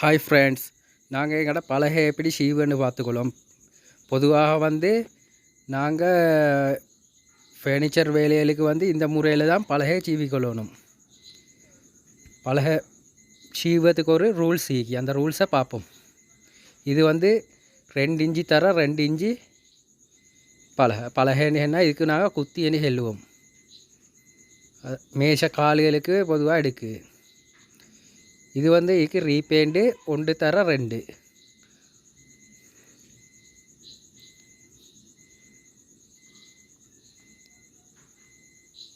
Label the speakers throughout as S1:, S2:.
S1: Hi friends, நாங்கள் எங்களோட பலகை எப்படி சீவுன்னு பார்த்துக்கொள்வோம். பொதுவாக நாங்கள் ஃபர்னிச்சர் வேலைகளுக்கு இந்த முறையில் தான் பலகை சீவிக்கொள்ளணும். பலகை சீவத்துக்கு ஒரு ரூல்ஸ் ஈக்கி, அந்த ரூல்ஸை பார்ப்போம். இது 2 இன்ச்சு தர 2 இன்ச்சு பலகைன்னா இதுக்கு நாங்கள் குத்தி எண்ணி செல்லுவோம். மேஷ கால்களுக்கு பொதுவாக எடுக்கு. இது இதுக்கு ரீபெயிண்டு 1 தர 2.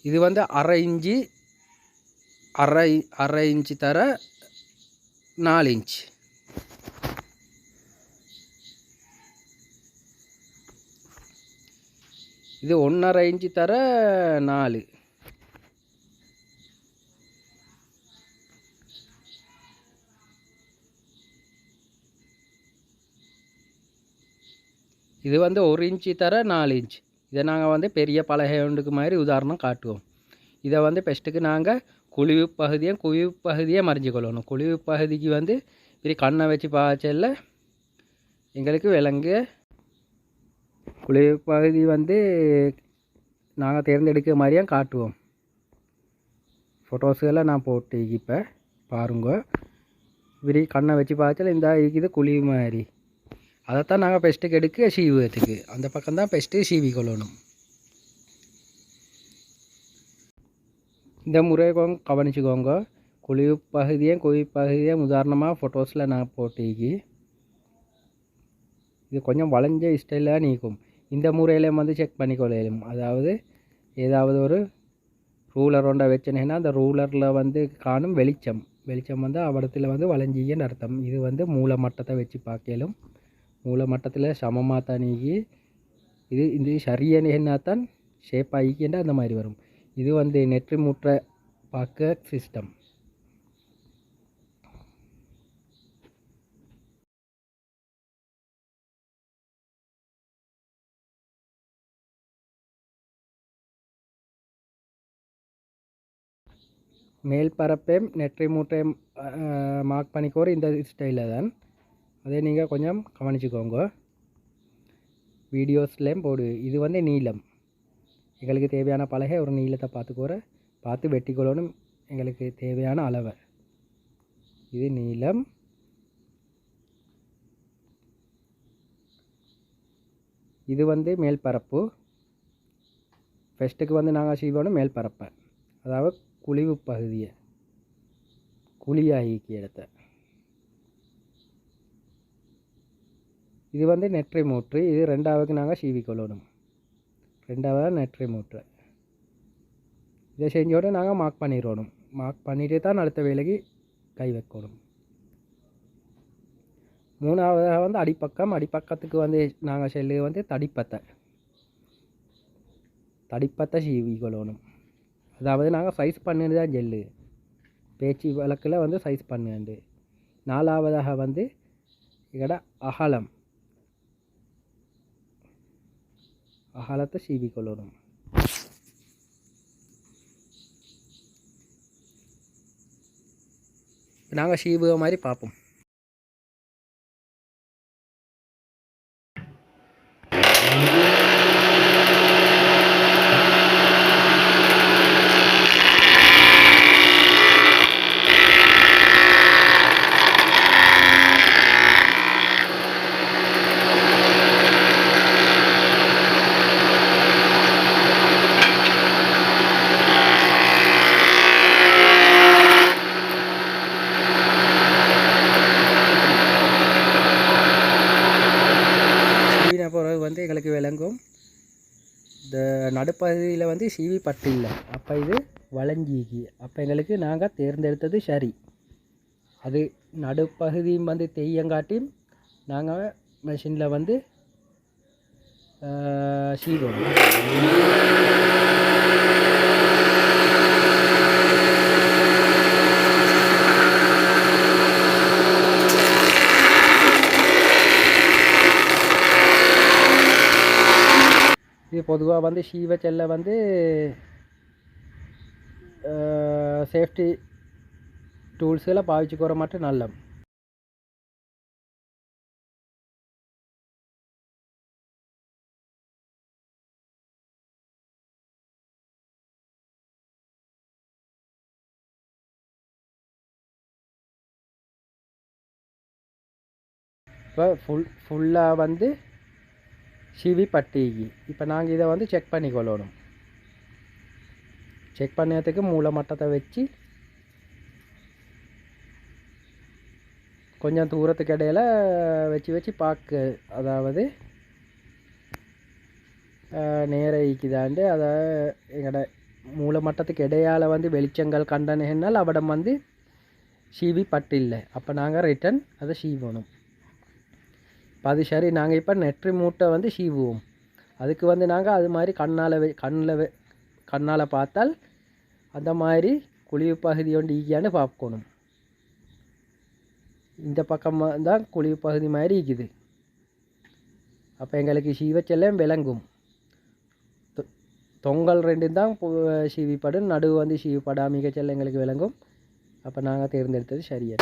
S1: இது அரை இன்ச்சு தர 4 இன்ச். இது 1.5 இன்ச்சு தர 4. இது 1 இன்ச்சு தர 4 இன்ச். இதை நாங்கள் பெரிய பலகை ஒன்றுக்கு மாதிரி உதாரணம் காட்டுவோம். இதை பெஸ்ட்டுக்கு நாங்கள் குழிவு பகுதியை மறைஞ்சிக்கொள்ளணும். குழிவு பகுதிக்கு இப்படி கண்ணை வச்சு பாய்ச்சல எங்களுக்கு விளங்கு. குழிவு பகுதி நாங்கள் தேர்ந்தெடுக்கிற மாதிரியாக காட்டுவோம். ஃபோட்டோஸுகளை நான் போட்டு இப்போ பாருங்க. இப்படி கண்ணை வச்சு பாய்ச்சல இந்த இது குழிவு மாதிரி. அதைத்தான் நாங்கள் பெஸ்ட்டுக்கு எடுக்க சீவுறதுக்கு அந்த பக்கம் தான் பெஸ்ட்டு சீவி கொள்ளணும். இந்த முறையை கவனிச்சுக்கோங்க. குழிவு பகுதியை உதாரணமாக ஃபோட்டோஸில் நான் போட்டிக்கு இது கொஞ்சம் வளைஞ்ச ஸ்டைலாக நீக்கும். இந்த முறையில் செக் பண்ணிக்கொள்ளும். அதாவது ஏதாவது ஒரு ரூலர் ஒன்றை வச்சுனேன்னா அந்த ரூலரில் காணும் வெளிச்சம் அவடத்தில் வளைஞ்சின்னு அர்த்தம். இது மூல மட்டத்தை வச்சு பார்க்கலும். மூல மட்டத்தில் சமமாக தான் நீக்கி இது சரியான தான் ஷேப் ஆகிக்கின்ற அந்த மாதிரி வரும். இது நெற்றி முற்ற பார்க்க சிஸ்டம். மேல் பரப்பையும் நெற்றி மூட்டையும் மார்க் பண்ணிக்கோரு இந்த ஸ்டைலில் தான். அதே நீங்கள் கொஞ்சம் கவனிச்சுக்கோங்க. வீடியோஸ்லேயும் போடு. இது நீளம். எங்களுக்கு தேவையான பலகை ஒரு நீளத்தை பார்த்து வெட்டிக்கொள்ளணும். எங்களுக்கு தேவையான அளவை. இது நீளம். இது மேல் பரப்பு. ஃபஸ்ட்டுக்கு நாங்கள் செய்வோம் மேல் பரப்பை, அதாவது குழிவு பகுதியை குழியாகி இடத்த. இது நெற்றி மூற்று. இது 2வது நாங்கள் சீவிக்கொள்ளணும். 2வது நெற்றி மூற்று. இதை செஞ்சோட நாங்கள் மார்க் பண்ணிடணும். மார்க் பண்ணிட்டு தான் அடுத்த வேலைக்கு கை வைக்கணும். 3வது அடிப்பக்கம். அடிப்பக்கத்துக்கு நாங்கள் செல்லு தடிப்பத்தை சீவிக்கொள்ளணும். அதாவது நாங்கள் சைஸ் பண்ணுன்னு தான் ஜெல்லு பேச்சு வழக்கில் சைஸ் பண்ணுண்டு. 4வதாக இதோட அகலம். அகலத்தை சீவிக்கொள்ளணும். நாங்கள் சீவுக மாதிரி பார்ப்போம். பிறகு எங்களுக்கு விளங்கும். இந்த நடுப்பகுதியில் சீவி பட்டு இல்லை. அப்போ இது வளைஞ்சிக்கு. அப்போ எங்களுக்கு நாங்கள் தேர்ந்தெடுத்தது சரி. அது நடுப்பகுதியும் தெய்யங்காட்டியும் நாங்கள் மெஷினில் சீவோம். இது பொதுவாக சீவ செல்ல சேஃப்டி டூல்ஸ்களை பாவிச்சுக்கிற மட்டும் நல்ல. இப்போ ஃபுல்லாக வந்து சீவி பட்டிக்கு. இப்போ நாங்கள் இதை வந்து செக் பண்ணிக்கொள்ளணும். செக் பண்ணதுக்கு மூளை மட்டத்தை வச்சு கொஞ்சம் தூரத்துக்கு இடையில வச்சு பார்க்க, அதாவது நேர ஈக்குதாண்டு, அதாவது எங்களோட மூளை மட்டத்துக்கு இடையால் வந்து வெளிச்சங்கள் கண்டனால் அவடம் வந்து சீவி பட்டு இல்லை. அப்போ நாங்கள் ரிட்டன் அதை சீவணும். இப்போ அது சரி, நாங்கள் இப்போ நெற்றி மூட்டை வந்து சீவுவோம். அதுக்கு வந்து நாங்கள் அது மாதிரி கண்ணால் பார்த்தால் அந்த மாதிரி குழிவு பகுதி ஒன்று ஈக்கியான்னு பார்க்கணும். இந்த பக்கம் தான் குழிவு பகுதி மாதிரி இருக்குது. அப்போ எங்களுக்கு சீவச்செல்லம் விளங்கும். தொங்கல் ரெண்டு தான் சீவிப்படும், நடுவு வந்து சீவிப்படாமிக்க செல்ல எங்களுக்கு விளங்கும். அப்போ நாங்கள் தேர்ந்தெடுத்தது சரியா.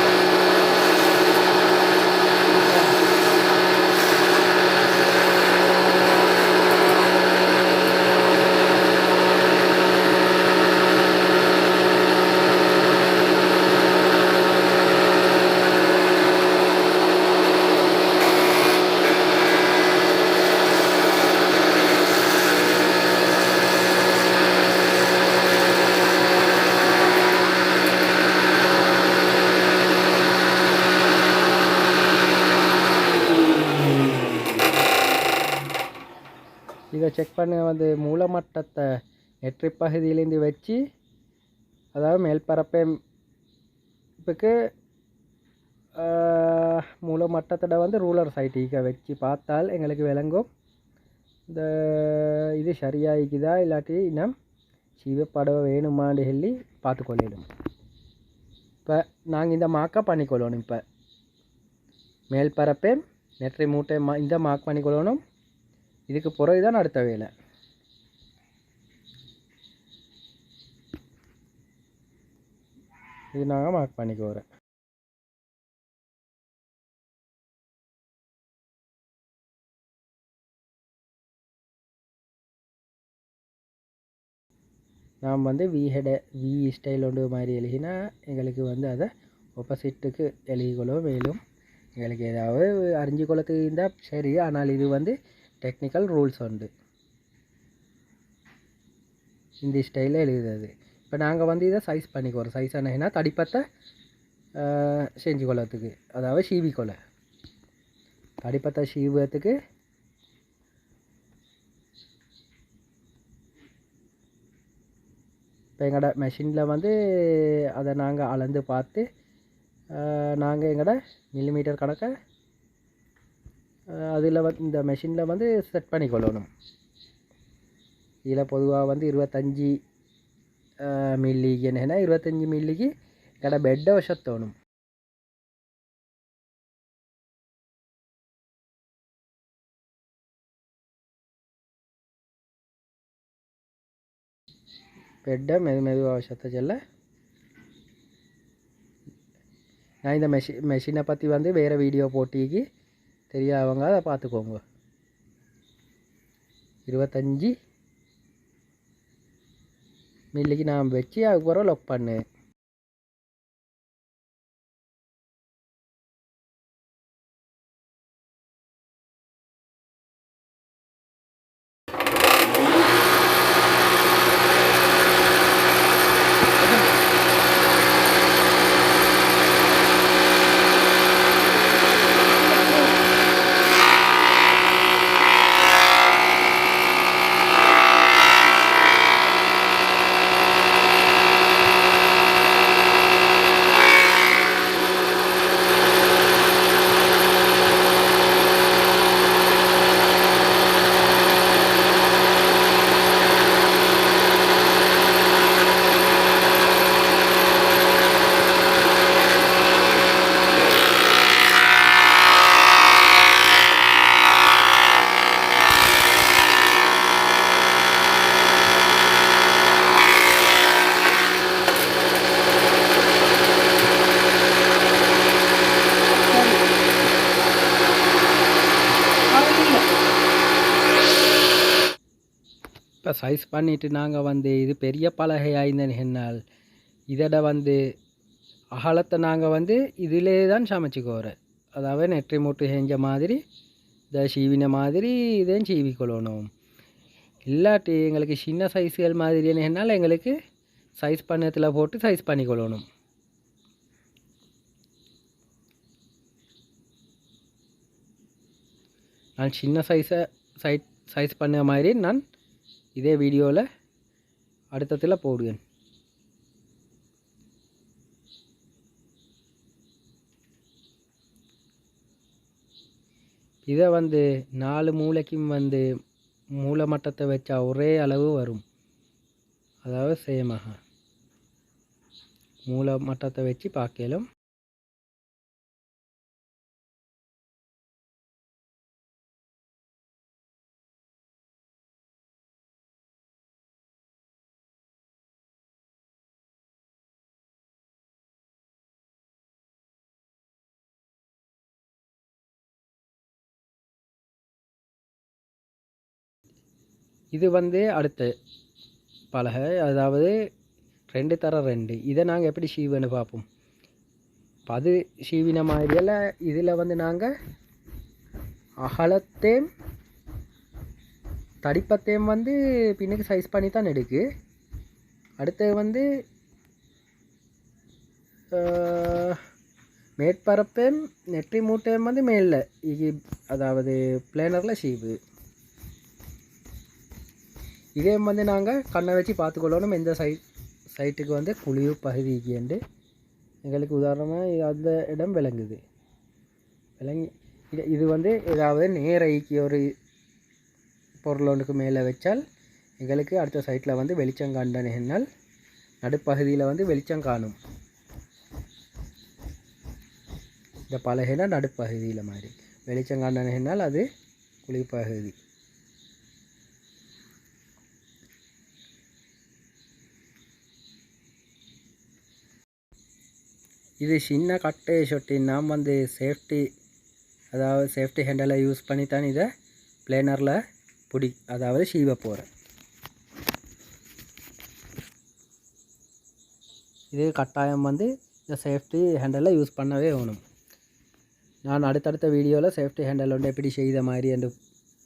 S1: இதை செக் பண்ண வந்து மூலமட்டத்தை நெற்றி பகுதியிலேருந்து வச்சு, அதாவது மேல்பரப்புக்கு மூலமட்டத்தோட வந்து ரூலர் சைட்டிக்க வச்சு பார்த்தால் எங்களுக்கு விளங்கும் இந்த இது சரியாகிக்குதா இல்லாட்டி இன்னும் சீவப்படவை வேணுமான்னு சொல்லி பார்த்துக்கொள்ளிடும். இப்போ நாங்கள் இந்த மார்க்கை பண்ணிக்கொள்ளணும். இப்போ மேல்பரப்பே நெற்றி மூட்டை இந்த மார்க் பண்ணிக்கொள்ளணும். இதுக்கு பிறகு தான் அடுத்த வேலை. இது நாங்கள் மார்க் பண்ணிக்குவோம். நாம் வந்து வி ஸ்டைல் ஒன்று மாதிரி எழுதினா எங்களுக்கு வந்து அதை ஆப்போசிட்டுக்கு எழுதிக்கொள்ளும். மேலும் எங்களுக்கு ஏதாவது அறிஞ்சு கொள்ளத்துக்கு இருந்தால் சரி. ஆனால் இது வந்து டெக்னிக்கல் ரூல்ஸ் உண்டு இந்த ஸ்டைலில் எழுதுறது. இப்போ நாங்கள் வந்து இதை சைஸ் பண்ணிக்குவோம். சைஸ் என்னன்னா தடிப்பத்தை செஞ்சு கொள்ளத்துக்கு, அதாவது சீவிக்கொலை தடிப்பத்தை சீவுறதுக்கு இப்போ எங்களோட மெஷினில் வந்து அதை நாங்கள் அளந்து பார்த்து நாங்கள் எங்களோட மில்லிமீட்டர் கணக்கை அதில் வந்து இந்த மெஷினில் வந்து செட் பண்ணிக்கொள்ளணும். இதில் பொதுவாக வந்து 25 மில்லிக்கு என்னன்னா 25 மில்லிக்கு எங்களோட பெட்டை வசத்தோணும். பெட்டை மெதுவாக வசத்த செல்ல நான் இந்த மெஷினை பற்றி வந்து வேறு வீடியோ போட்டிக்கு தெரியாதவங்க அதை பார்த்துக்கோங்க. 25 மில்லிக்கு நான் வச்சு அதுக்கப்புறம் லொக் பண்ணு. இப்போ சைஸ் பண்ணிவிட்டு நாங்கள் வந்து இது பெரிய பலகையாயிருந்தேன்னு என்னால் இதோட வந்து அகலத்தை நாங்கள் வந்து இதிலே தான் சமைச்சிக்கோறேன். அதாவது நெற்றி மூட்டு செஞ்ச மாதிரி இதை சீவின மாதிரி இதையும் சீவிக்கொள்ளணும். இல்லாட்டி எங்களுக்கு சின்ன சைஸுகள் மாதிரி என்னால் எங்களுக்கு சைஸ் பண்ணத்தில் போட்டு சைஸ் பண்ணிக்கொள்ளணும். நான் சின்ன சைஸ் பண்ண மாதிரி நான் இதே வீடியோவில் அடுத்தத்தில் போடுவேன். இதை 4 மூளைக்கும் மூளை மட்டத்தை வச்சா ஒரே அளவு வரும். அதாவது சேமாக மூளை மட்டத்தை வச்சு பார்க்கலாம். இது அடுத்த பலகை, அதாவது 2 தர 2. இதை நாங்கள் எப்படி சீவுன்னு பார்ப்போம். இப்போ அது சீவின மாதிரியெல்லாம் இதில் நாங்கள் அகலத்தையும் தடிப்பத்தையும் பின்னுக்கு சைஸ் பண்ணி தான் எடுக்கு. அடுத்து மேற்பரப்பையும் நெற்றி மூட்டையும் மேலே அதாவது பிளேனரில் சீவு. இதே நாங்கள் கண்ணை வச்சு பார்த்துக்கொள்ளணும் எந்த சைட்டுக்கு குழிவு பகுதிக்கு எங்களுக்கு உதாரணமாக அந்த இடம் விளங்குது. இது ஏதாவது நேரைக்கு ஒரு பொருள் ஒன்றுக்கு மேலே வச்சால் எங்களுக்கு அடுத்த சைட்டில் வெளிச்சம் காண்டனால் நடுப்பகுதியில் வெளிச்சம் காணும். இந்த பலகைனா நடுப்பகுதியில் மாதிரி வெளிச்சம் காண்டனால் அது குழிவு பகுதி. இது சின்ன கட்டை சொட்டி நாம் சேஃப்டி, அதாவது சேஃப்டி ஹேண்டலை யூஸ் பண்ணி தான் இதை பிளேனரில் அதாவது சீவ போகிறேன். இது கட்டாயம் இந்த சேஃப்டி ஹேண்டலை யூஸ் பண்ணவே வேணும். நான் அடுத்தடுத்த வீடியோவில் சேஃப்டி ஹேண்டல் எப்படி செய்த மாதிரி அந்த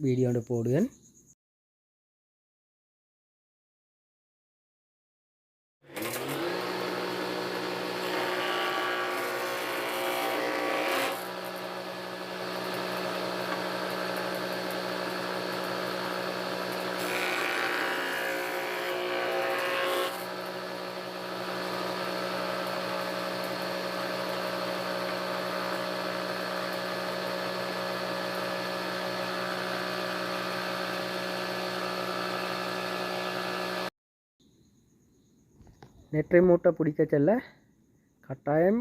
S1: வீடியோ போடுவேன். நெற்றி மூட்டை பிடிக்க செல்ல கட்டாயம்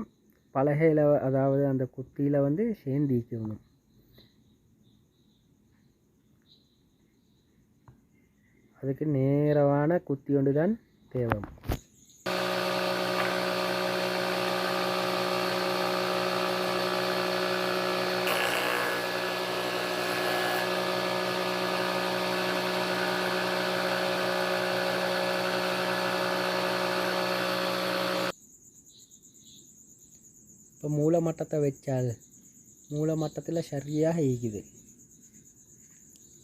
S1: பலகையில், அதாவது அந்த குத்தியில் சேர்ந்திக்கணும். அதுக்கு நேரமான குத்தி ஒன்று தான் தேவை. இப்போ மூளை மட்டத்தை வச்சால் மூளை மட்டத்தில் சரியாக ஈக்குது.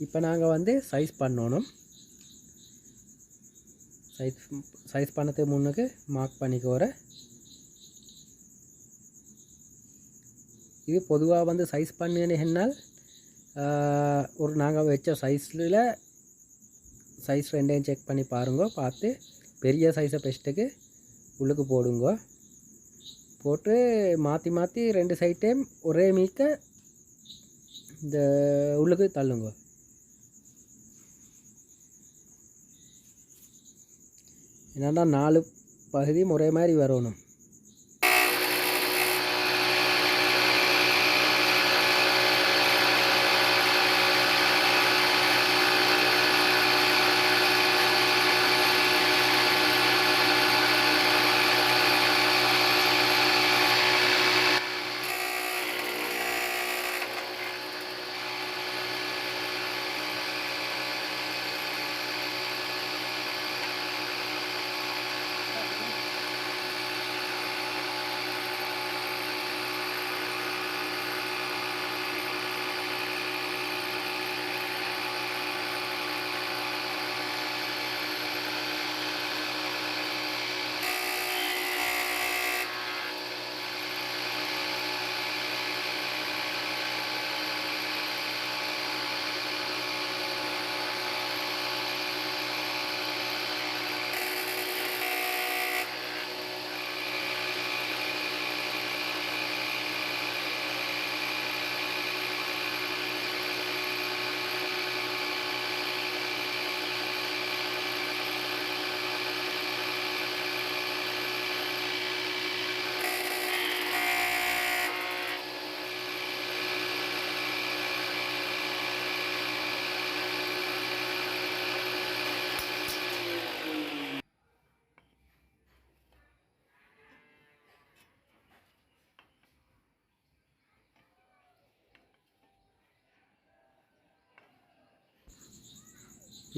S1: இப்போ நாங்கள் சைஸ் பண்ணணும். சைஸ் பண்ணதுக்கு முன்னுக்கு மார்க் பண்ணிக்கோற. இது பொதுவாக சைஸ் பண்ணினால் ஒரு நாங்கள் வச்ச சைஸில் சைஸ் ரெண்டையும் செக் பண்ணி பாருங்க. பார்த்து பெரிய சைஸை பெஸ்ட்டுக்கு உள்ளுக்கு போடுங்க. போட்டு மாற்றி மாற்றி 2 சைட்டையும் ஒரே மீக்க இந்த உள்ளுக்கு தள்ளுங்க. என்னன்னா 4 பகுதியும் ஒரே மாதிரி வரணும்.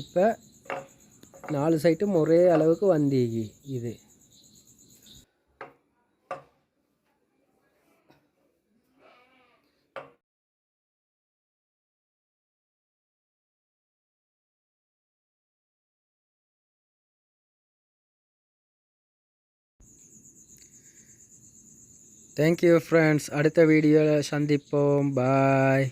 S1: இப்போ 4 சைட்டும் ஒரே அளவுக்கு வந்தீங்க இது. Thank you friends. அடுத்த வீடியோவில் சந்திப்போம். பாய்.